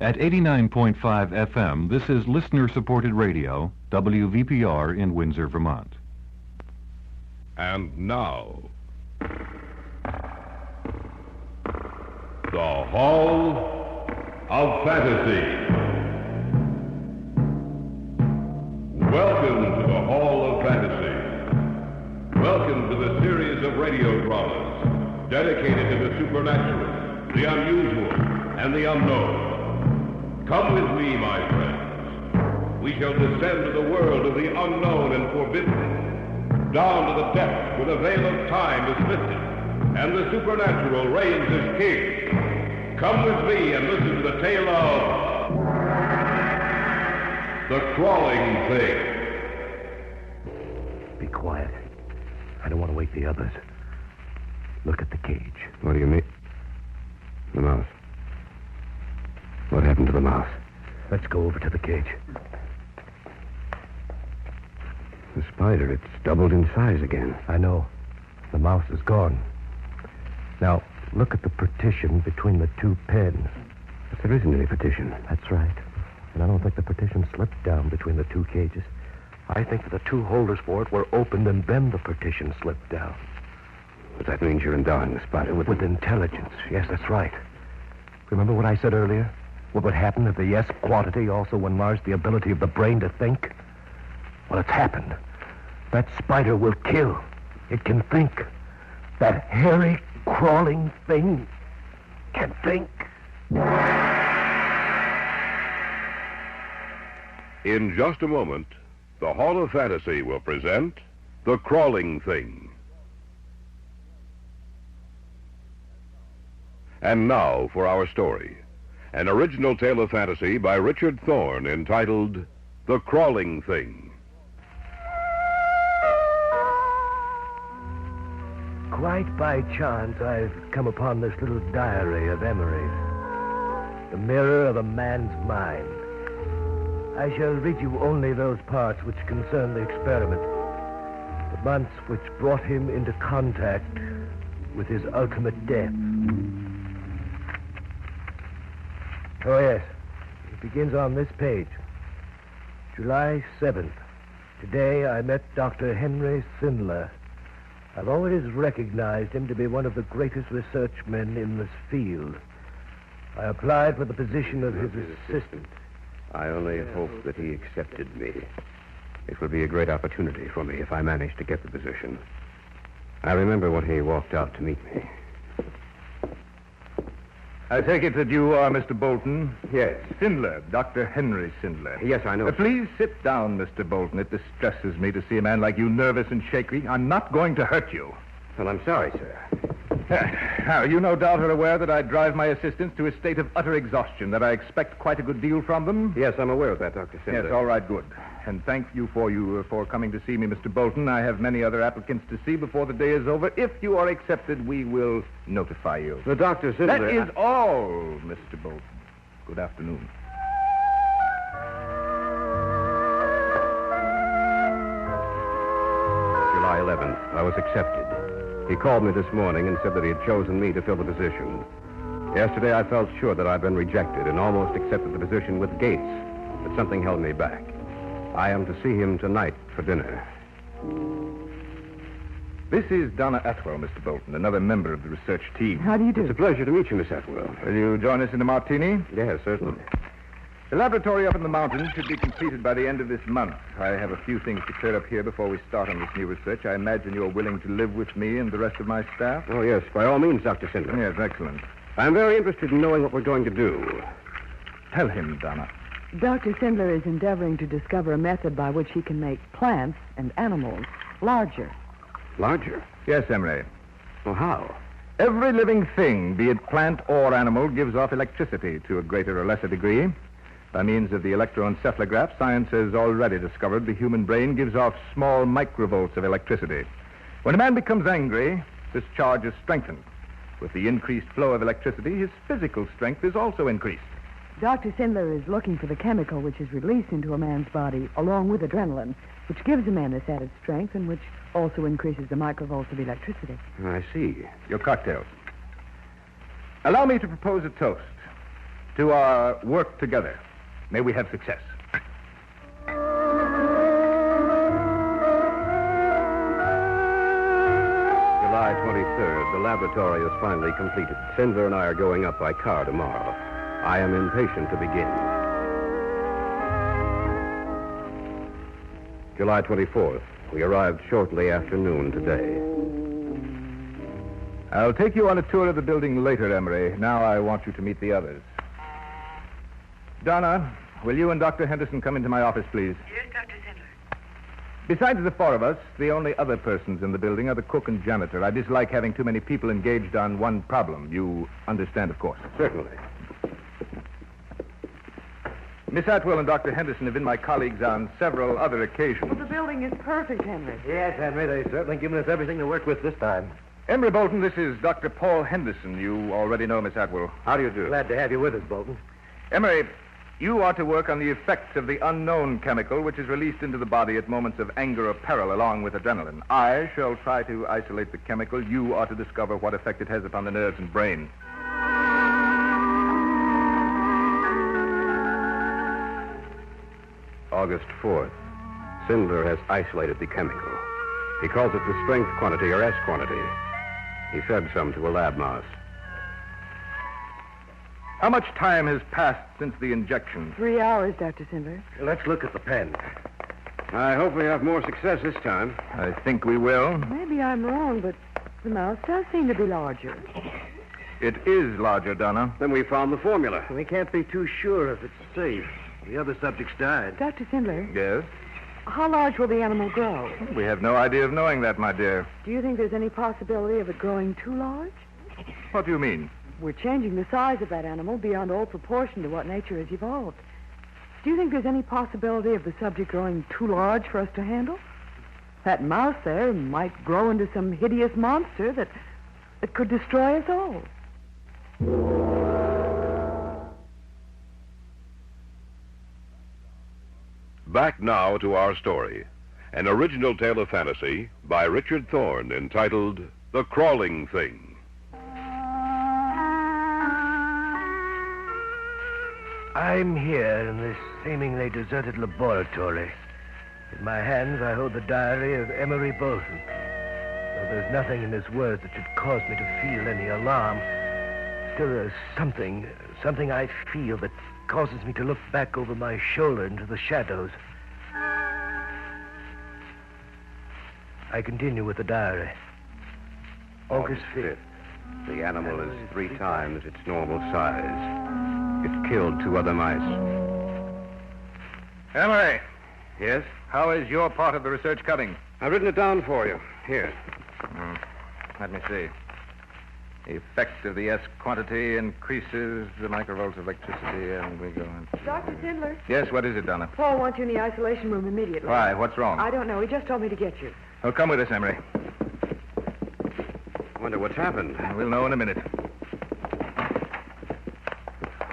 At 89.5 FM, this is listener-supported radio, WVPR in Windsor, Vermont. And now, the Hall of Fantasy. Welcome to the Hall of Fantasy. Welcome to the series of radio dramas dedicated to the supernatural, the unusual, and the unknown. Come with me, my friends. We shall descend to the world of the unknown and forbidden, down to the depths where the veil of time is lifted, and the supernatural reigns as king. Come with me and listen to the tale of The Crawling Thing. Be quiet. I don't want to wake the others. Look at the cage. What do you mean? The mouse. What happened to the mouse? Let's go over to the cage. The spider, it's doubled in size again. I know. The mouse is gone. Now, look at the partition between the two pens. But there isn't any partition. That's right. And I don't think the partition slipped down between the two cages. I think that the two holders for it were opened and then the partition slipped down. But that means you're endowing the spider with intelligence. Yes, that's right. Remember what I said earlier? What would happen if the yes quantity also enlarged the ability of the brain to think? Well, it's happened. That spider will kill. It can think. That hairy, crawling thing can think. In just a moment, the Hall of Fantasy will present The Crawling Thing. And now for our story. An original tale of fantasy by Richard Thorne entitled The Crawling Thing. Quite by chance, I've come upon this little diary of Emery's. The mirror of a man's mind. I shall read you only those parts which concern the experiment. The months which brought him into contact with his ultimate death. Oh, yes. It begins on this page. July 7th. Today I met Dr. Henry Sindler. I've always recognized him to be one of the greatest research men in this field. I applied for the position of his assistant. I only hope that he accepted me. It would be a great opportunity for me if I managed to get the position. I remember when he walked out to meet me. I take it that you are Mr. Bolton? Yes. Sindler, Dr. Henry Sindler. Yes, I know. Please sit down, Mr. Bolton. It distresses me to see a man like you nervous and shaky. I'm not going to hurt you. Well, I'm sorry, sir. Now, you no doubt are aware that I drive my assistants to a state of utter exhaustion, that I expect quite a good deal from them. Yes, I'm aware of that, Dr. Sindler. Yes, all right, good. And thank you for coming to see me, Mr. Bolton. I have many other applicants to see before the day is over. If you are accepted, we will notify you. The Dr. Sindler... That is all, Mr. Bolton. Good afternoon. July 11th, I was accepted. He called me this morning and said that he had chosen me to fill the position. Yesterday, I felt sure that I'd been rejected and almost accepted the position with Gates, but something held me back. I am to see him tonight for dinner. This is Donna Atwell, Mr. Bolton, another member of the research team. How do you do? It's a pleasure to meet you, Miss Atwell. Will you join us in a martini? Yes, certainly. The laboratory up in the mountains should be completed by the end of this month. I have a few things to clear up here before we start on this new research. I imagine you're willing to live with me and the rest of my staff? Oh, yes, by all means, Dr. Sindler. Yes, excellent. I'm very interested in knowing what we're going to do. Tell him, Donna. Dr. Sindler is endeavoring to discover a method by which he can make plants and animals larger. Larger? Yes, Emery. Well, how? Every living thing, be it plant or animal, gives off electricity to a greater or lesser degree. By means of the electroencephalograph, science has already discovered the human brain gives off small microvolts of electricity. When a man becomes angry, this charge is strengthened. With the increased flow of electricity, his physical strength is also increased. Dr. Sindler is looking for the chemical which is released into a man's body along with adrenaline, which gives a man this added strength and which also increases the microvolts of electricity. I see. Your cocktails. Allow me to propose a toast. to our work together. May we have success. July 23rd. The laboratory is finally completed. Sindler and I are going up by car tomorrow. I am impatient to begin. July 24th. We arrived shortly after noon today. I'll take you on a tour of the building later, Emery. Now I want you to meet the others. Donna, will you and Dr. Henderson come into my office, please? Yes, Dr. Sindler. Besides the four of us, the only other persons in the building are the cook and janitor. I dislike having too many people engaged on one problem. You understand, of course. Certainly. Miss Atwell and Dr. Henderson have been my colleagues on several other occasions. Well, the building is perfect, Henry. Yes, Henry, they've certainly given us everything to work with this time. Emery Bolton, this is Dr. Paul Henderson. You already know Miss Atwell. How do you do? Glad to have you with us, Bolton. Emery, you are to work on the effects of the unknown chemical which is released into the body at moments of anger or peril along with adrenaline. I shall try to isolate the chemical. You are to discover what effect it has upon the nerves and brain. August 4th. Sindler has isolated the chemical. He calls it the strength quantity, or S quantity. He fed some to a lab mouse. How much time has passed since the injection? 3 hours, Dr. Sindler. Let's look at the pen. I hope we have more success this time. I think we will. Maybe I'm wrong, but the mouse does seem to be larger. It is larger, Donna. Then we found the formula. We can't be too sure if it's safe. The other subjects died. Dr. Sindler, Yes? how large will the animal grow? We have no idea of knowing that, my dear. Do you think there's any possibility of it growing too large? What do you mean? We're changing the size of that animal beyond all proportion to what nature has evolved. Do you think there's any possibility of the subject growing too large for us to handle? That mouse there might grow into some hideous monster that could destroy us all. Back now to our story. An original tale of fantasy by Richard Thorne entitled The Crawling Thing. I'm here in this seemingly deserted laboratory. In my hands, I hold the diary of Emery Bolton. Though there's nothing in his words that should cause me to feel any alarm, still there's something I feel that causes me to look back over my shoulder into the shadows. I continue with the diary. August 5th. The animal is 3 times its normal size. It killed 2 other mice. Emery, Yes? how is your part of the research coming? I've written it down for you. Here. Let me see. The effect of the S quantity increases the microvolts of electricity, and we go on. Dr. Sindler, Yes, what is it, Donna? Paul wants you in the isolation room immediately. Why? What's wrong? I don't know. He just told me to get you. Oh, come with us, Emery. Wonder what's happened. We'll know in a minute.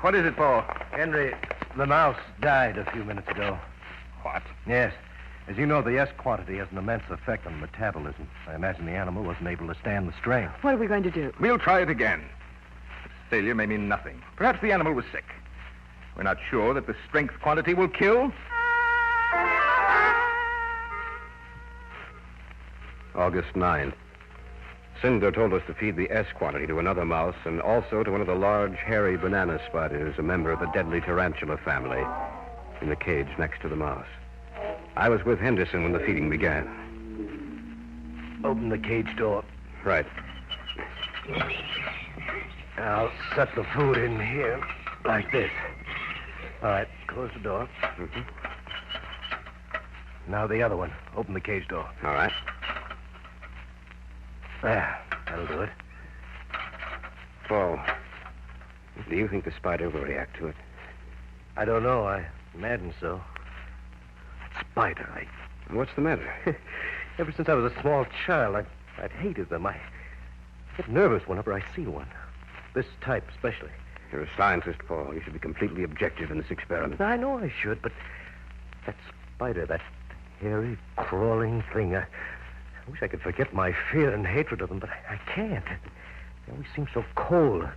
What is it, Paul? Henry, the mouse died a few minutes ago. What? Yes. As you know, the S quantity has an immense effect on metabolism. I imagine the animal wasn't able to stand the strain. What are we going to do? We'll try it again. Its failure may mean nothing. Perhaps the animal was sick. We're not sure that the strength quantity will kill. August 9th. Sindler told us to feed the S quantity to another mouse and also to one of the large, hairy banana spiders, a member of the deadly tarantula family, in the cage next to the mouse. I was with Henderson when the feeding began. Open the cage door. Right. I'll set the food in here, like this. All right, close the door. Mm-hmm. Now the other one. Open the cage door. All right. There, that'll do it. Paul, do you think the spider will react to it? I don't know. I imagine so. Spider, What's the matter? Ever since I was a small child, I've hated them. I get nervous whenever I see one. This type, especially. You're a scientist, Paul. You should be completely objective in this experiment. I know I should, but that spider, that hairy, crawling thing, I wish I could forget my fear and hatred of them, but I can't. They always seem so cold.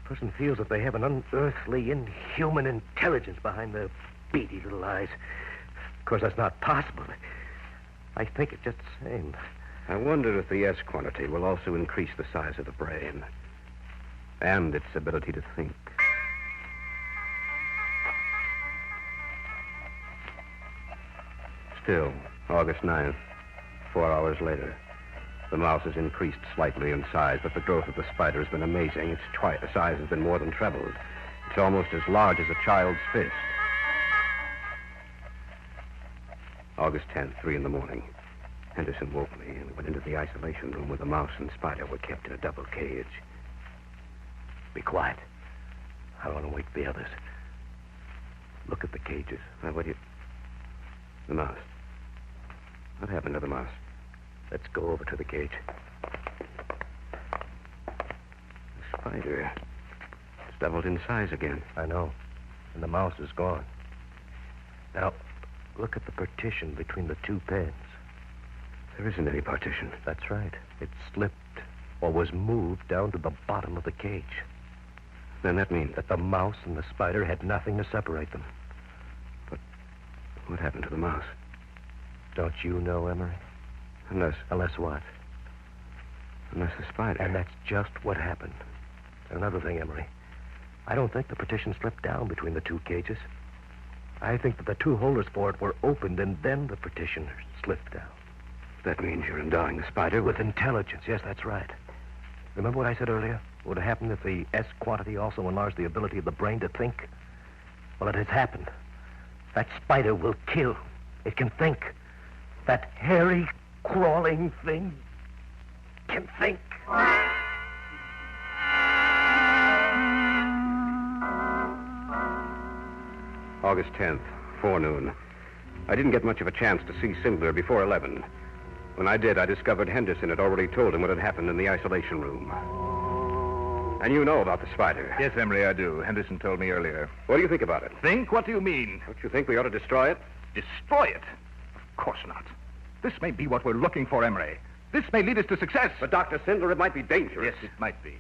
A person feels that they have an unearthly, inhuman intelligence behind their beady little eyes. Of course, that's not possible. I think it just the same. I wonder if the S quantity will also increase the size of the brain and its ability to think. Still, August 9th, 4 hours later. The mouse has increased slightly in size, but the growth of the spider has been amazing. Its size has been more than trebled. It's almost as large as a child's fist. August 10th, 3 in the morning. Henderson woke me and went into the isolation room where the mouse and spider were kept in a double cage. Be quiet. I want to wake the others. Look at the cages. The mouse. What happened to the mouse? Let's go over to the cage. The spider. It's doubled in size again. I know. And the mouse is gone. Now, look at the partition between the two pens. There isn't any partition. That's right. It slipped or was moved down to the bottom of the cage. Then that means that the mouse and the spider had nothing to separate them. But what happened to the mouse? Don't you know, Emery? Unless what? Unless the spider. And that's just what happened. Another thing, Emery. I don't think the partition slipped down between the two cages. I think that the two holders for it were opened and then the partition slipped down. That means you're endowing the spider with intelligence. Yes, that's right. Remember what I said earlier? What would happen if the S quantity also enlarged the ability of the brain to think? Well, it has happened. That spider will kill. It can think. That hairy, crawling thing can think. August 10th, forenoon. I didn't get much of a chance to see Sindler before 11. When I did, I discovered Henderson had already told him what had happened in the isolation room. And you know about the spider. Yes, Emery, I do. Henderson told me earlier. What do you think about it? Think? What do you mean? Don't you think we ought to destroy it? Destroy it? Of course not. This may be what we're looking for, Emery. This may lead us to success. But, Dr. Sindler, it might be dangerous. Yes, it might be.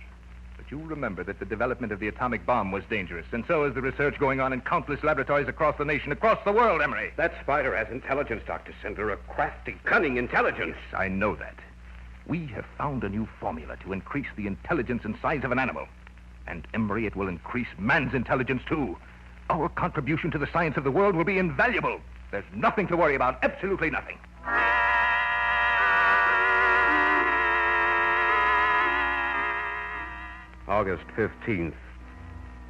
But you remember that the development of the atomic bomb was dangerous, and so is the research going on in countless laboratories across the nation, across the world, Emery. That spider has intelligence, Dr. Sindler, a crafty, cunning intelligence. Yes, I know that. We have found a new formula to increase the intelligence and size of an animal. And, Emery, it will increase man's intelligence, too. Our contribution to the science of the world will be invaluable. There's nothing to worry about, absolutely nothing. August 15th.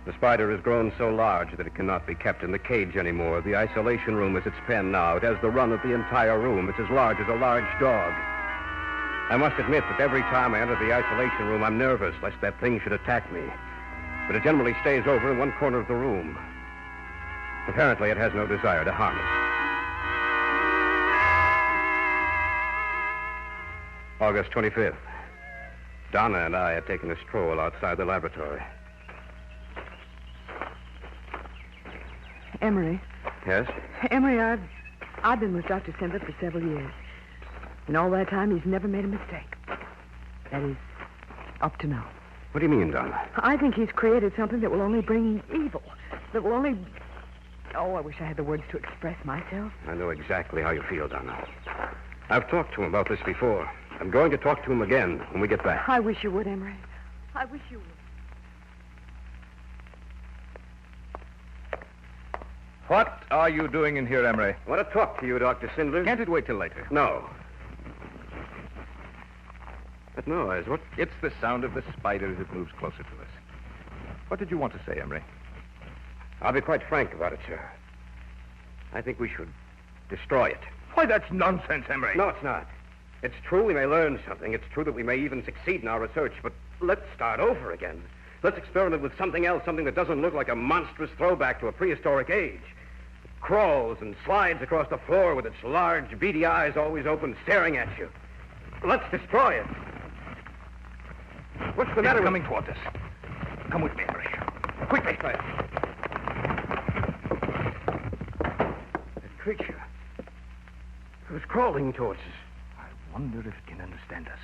The spider has grown so large that it cannot be kept in the cage anymore. The isolation room is its pen now. It has the run of the entire room. It's as large as a large dog. I must admit that every time I enter the isolation room, I'm nervous lest that thing should attack me. But it generally stays over in one corner of the room. Apparently, it has no desire to harm us. August 25th. Donna and I had taken a stroll outside the laboratory. Emery. Yes? Emery, I've been with Dr. Sindler for several years. In all that time, he's never made a mistake. That is, up to now. What do you mean, Donna? I think he's created something that will only bring evil. That will only... Oh, I wish I had the words to express myself. I know exactly how you feel, Donna. I've talked to him about this before. I'm going to talk to him again when we get back. I wish you would, Emery. I wish you would. What are you doing in here, Emery? I want to talk to you, Dr. Sindler. Can't it wait till later? No. That noise, what? It's the sound of the spider as it moves closer to us. What did you want to say, Emery? I'll be quite frank about it, sir. I think we should destroy it. Why, that's nonsense, Emery. No, it's not. It's true we may learn something. It's true that we may even succeed in our research, but let's start over again. Let's experiment with something else, something that doesn't look like a monstrous throwback to a prehistoric age. It crawls and slides across the floor with its large, beady eyes always open, staring at you. Let's destroy it. What's the matter with... coming toward us. Come with me, Emery. Quickly. That creature. It was crawling towards us. I wonder if it can understand us.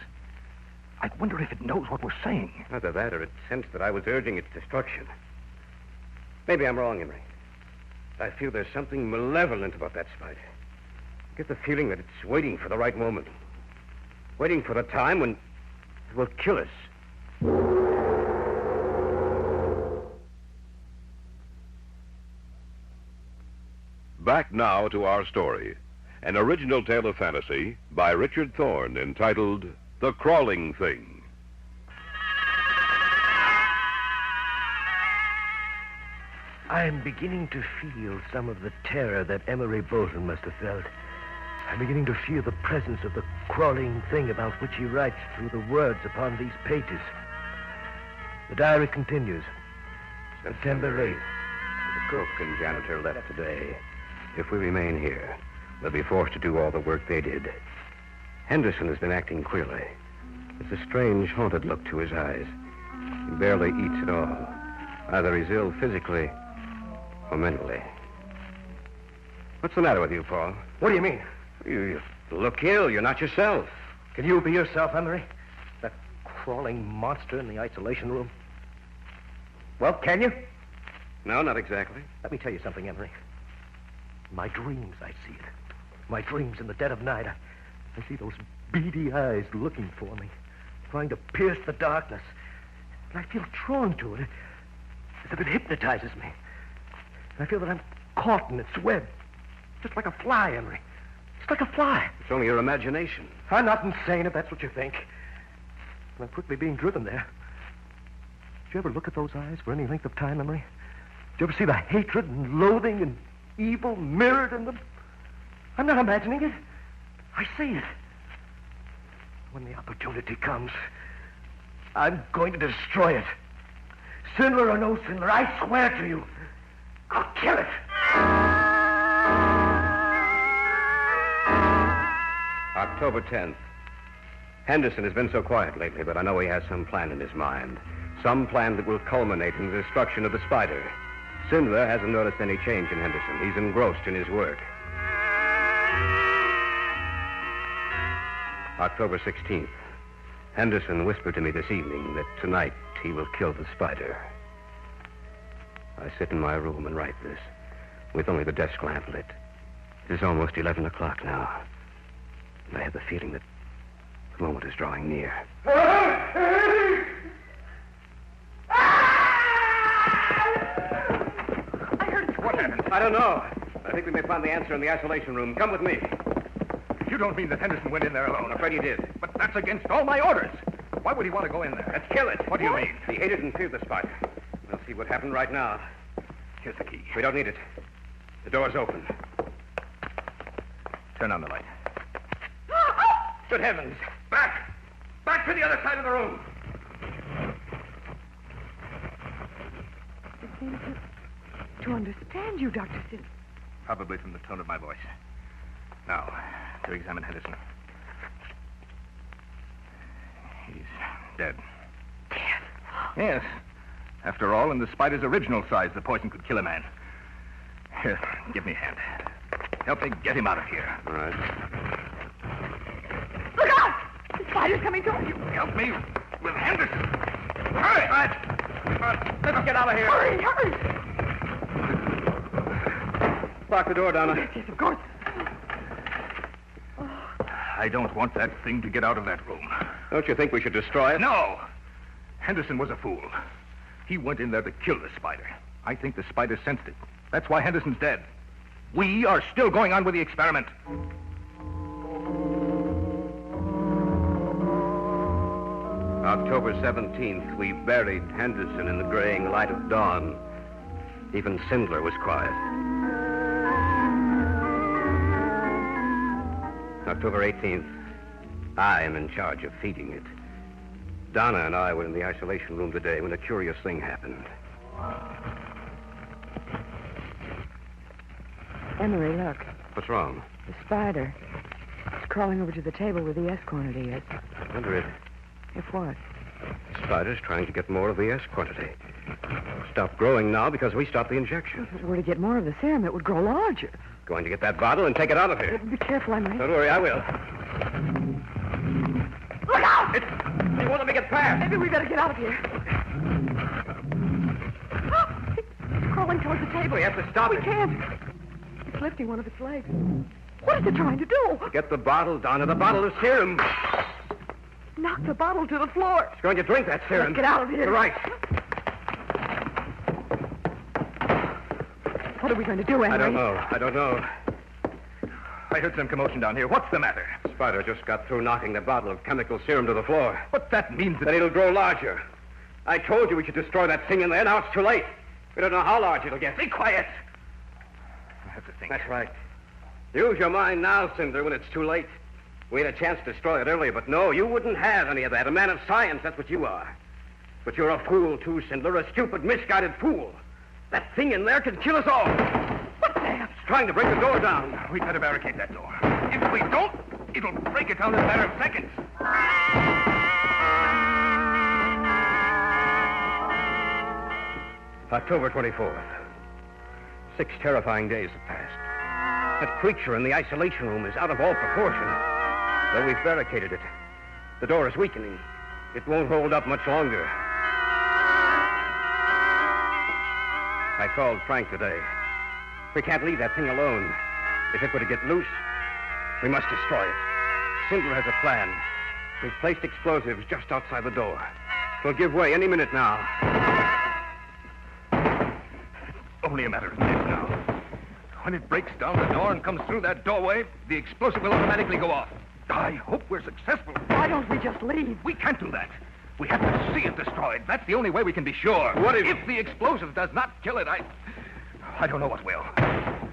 I wonder if it knows what we're saying. Either that or it sensed that I was urging its destruction. Maybe I'm wrong, Emery. I feel there's something malevolent about that spider. I get the feeling that it's waiting for the right moment. Waiting for the time when it will kill us. Back now to our story. An original tale of fantasy by Richard Thorne entitled The Crawling Thing. I'm beginning to feel some of the terror that Emery Bolton must have felt. I'm beginning to feel the presence of the crawling thing about which he writes through the words upon these pages. The diary continues. September 8th. The cook and janitor left today. If we remain here, we'll be forced to do all the work they did. Henderson has been acting queerly. There's a strange, haunted look to his eyes. He barely eats at all. Either he's ill physically or mentally. What's the matter with you, Paul? What do you mean? You look ill. You're not yourself. Can you be yourself, Emery? That crawling monster in the isolation room? Well, can you? No, not exactly. Let me tell you something, Emery. In my dreams, I see it. My dreams in the dead of night, I see those beady eyes looking for me, trying to pierce the darkness. And I feel drawn to it, as if it hypnotizes me. And I feel that I'm caught in its web, just like a fly, Emery. Just like a fly. It's only your imagination. I'm not insane, if that's what you think. But I'm quickly being driven there. Did you ever look at those eyes for any length of time, Emery? Did you ever see the hatred and loathing and evil mirrored in them? I'm not imagining it. I see it. When the opportunity comes, I'm going to destroy it. Sinler or no Sinler, I swear to you, I'll kill it. October 10th. Henderson has been so quiet lately, but I know he has some plan in his mind. Some plan that will culminate in the destruction of the spider. Sindler hasn't noticed any change in Henderson. He's engrossed in his work. October 16th. Henderson whispered to me this evening that tonight he will kill the spider. I sit in my room and write this, with only the desk lamp lit. It is almost 11 o'clock now. And I have the feeling that the moment is drawing near. What happened? I don't know. I think we may find the answer in the isolation room. Come with me. You don't mean that Henderson went in there alone? I'm afraid he did. But that's against all my orders. Why would he want to go in there? Let's kill it. What do you mean? He hated and feared the spider. We'll see what happened right now. Here's the key. We don't need it. The door's open. Turn on the light. Good heavens. Back! Back to the other side of the room. I seem to understand you, Dr. Sid. Probably from the tone of my voice. Now, to examine Henderson. He's dead. Dead? Yes. After all, in the spider's original size, the poison could kill a man. Here, give me a hand. Help me get him out of here. All right. Look out! The spider's coming towards you. Help me with Henderson. Hurry! All right. Let's get out of here. Hurry, hurry! Lock the door, Donna. Yes, of course. I don't want that thing to get out of that room. Don't you think we should destroy it? No! Henderson was a fool. He went in there to kill the spider. I think the spider sensed it. That's why Henderson's dead. We are still going on with the experiment. October 17th, we buried Henderson in the graying light of dawn. Even Sindler was quiet. October 18th, I am in charge of feeding it. Donna and I were in the isolation room today when a curious thing happened. Emery, look. What's wrong? The spider. It's crawling over to the table where the S quantity is. I wonder If what? the spider's trying to get more of the S quantity. Stop growing now because we stopped the injection. If it were to get more of the serum, it would grow larger. Going to get that bottle and take it out of here. Be careful, Emery. Don't worry, I will. Look out! He won't me get past. Maybe we better get out of here. Oh, it's crawling towards the table. We have to stop We it. can't. It's lifting one of its legs. What is it trying to do? Get the bottle, Donna. The bottle of serum. Knock the bottle to the floor. It's going to drink that serum. Let's get out of here. You're right. What are we going to do, Henry? I don't know. I heard some commotion down here. What's the matter? Spider just got through knocking the bottle of chemical serum to the floor. What that means is Then it'll grow larger. I told you we should destroy that thing in there. Now it's too late. We don't know how large it'll get. Be quiet. I have to think. That's right. Use your mind now, Cinder, when it's too late. We had a chance to destroy it earlier, but no, you wouldn't have any of that. A man of science, that's what you are. But you're a fool, too, Cinder. A stupid, misguided fool. That thing in there can kill us all. What the hell? It's trying to break the door down. We better barricade that door. If we don't, it'll break it down in a matter of seconds. October 24th. 6 terrifying days have passed. That creature in the isolation room is out of all proportion. Though we've barricaded it, the door is weakening. It won't hold up much longer. I called Frank today. We can't leave that thing alone. If it were to get loose, we must destroy it. Cinder has a plan. We've placed explosives just outside the door. We'll give way any minute now. Only a matter of minutes now. When it breaks down the door and comes through that doorway, the explosive will automatically go off. I hope we're successful. Why don't we just leave? We can't do that. We have to see it destroyed. That's the only way we can be sure. What if... If the explosive does not kill it, I don't know what will.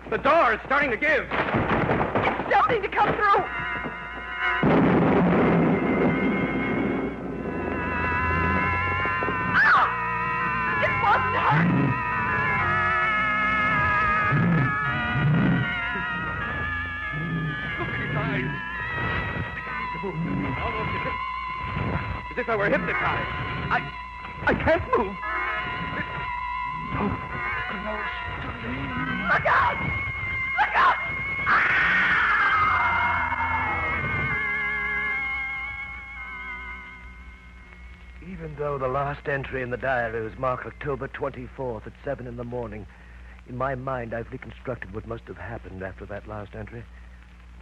The door is starting to give. It's starting to come through. Ah! It wasn't hurt. Look at his eyes. As if I were hypnotized. I can't move. Look out! Look out! Even though the last entry in the diary was marked October 24th at 7 in the morning, in my mind I've reconstructed what must have happened after that last entry.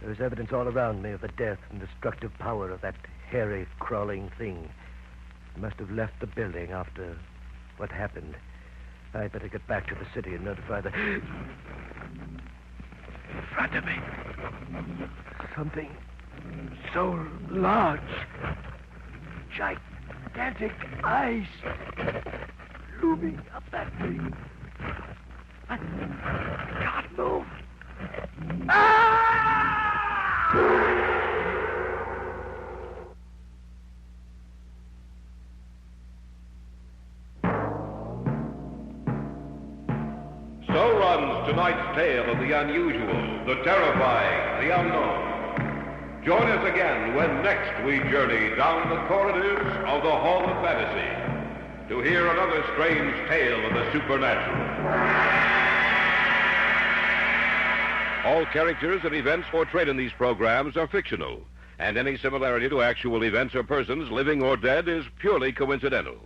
There is evidence all around me of the death and destructive power of that hairy, crawling thing. It must have left the building after what happened. I'd better get back to the city and notify the... In front of me. Something so large. Gigantic eyes. Looming up at me. I can't move. So runs tonight's tale of the unusual, the terrifying, the unknown. Join us again when next we journey down the corridors of the Hall of Fantasy to hear another strange tale of the supernatural. All characters and events portrayed in these programs are fictional, and any similarity to actual events or persons, living or dead, is purely coincidental.